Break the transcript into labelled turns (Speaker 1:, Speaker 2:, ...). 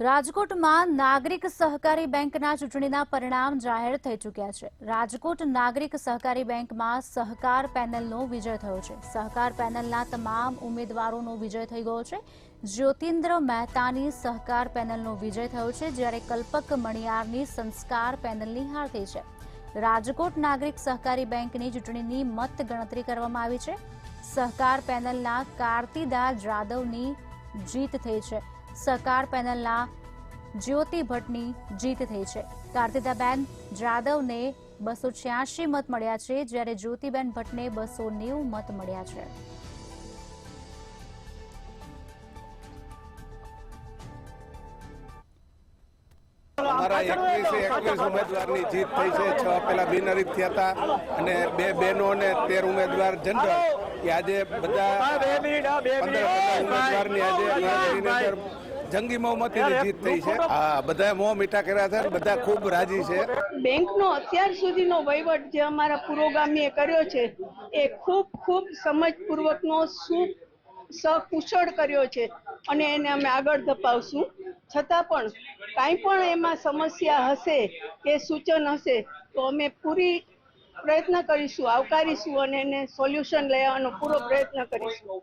Speaker 1: રાજકોટમાં નાગરિક સહકારી બેંકના ચૂંટણીના પરિણામ જાહેર થઈ ચૂક્યા છે। રાજકોટ નાગરિક સહકારી બેંકમાં સહકાર પેનલનો વિજય થયો છે। સહકાર પેનલના તમામ ઉમેદવારોનો વિજય થઈ ગયો છે। જ્યોતિન્દ્ર મહેતાની સહકાર પેનલનો વિજય થયો છે, જ્યારે કલ્પક મણિયારની સંસ્કાર પેનલની હાર થઈ છે। રાજકોટ નાગરિક સહકારી બેંકની ચૂંટણીની મત ગણતરી કરવામાં આવી છે। સહકાર પેનલના કાર્તિદા જાદવની જીત થઈ છે। સહકાર પેનલના જ્યોતિ ભટ્ટની જીત થઈ છે। કાર્તિદાબેન જાદવને 286 મત મળ્યા છે, જ્યારે જ્યોતિબેન ભટ્ટને 290 મત મળ્યા છે।
Speaker 2: અમારા 21 ઉમેદવારની જીત થઈ છે। 6 પેલા બિનહરીફ થયા હતા અને 2 બહેનો અને 13 ઉમેદવાર જનરલ કે આજે બધા 15 ઉમેદવારની આજે જંગી બહુમતીની જીત થઈ છે। આ બધા મોં મીઠા કર્યા છે, બધા ખૂબ રાજી છે।
Speaker 3: બેંકનો અત્યાર સુધીનો વહીવટ જે અમારા પુરોગામીએ કર્યો છે એ ખૂબ સમજપૂર્વકનો સકુશળ કર્યો છે અને એને અમે આગળ ધપાવશું। છતાં પણ કાંઈ પણ એમાં સમસ્યા હશે કે સૂચન હશે તો અમે પૂરી પ્રયત્ન કરીશું, આવકારીશું અને એને સોલ્યુશન લેવાનો પૂરો પ્રયત્ન કરીશું।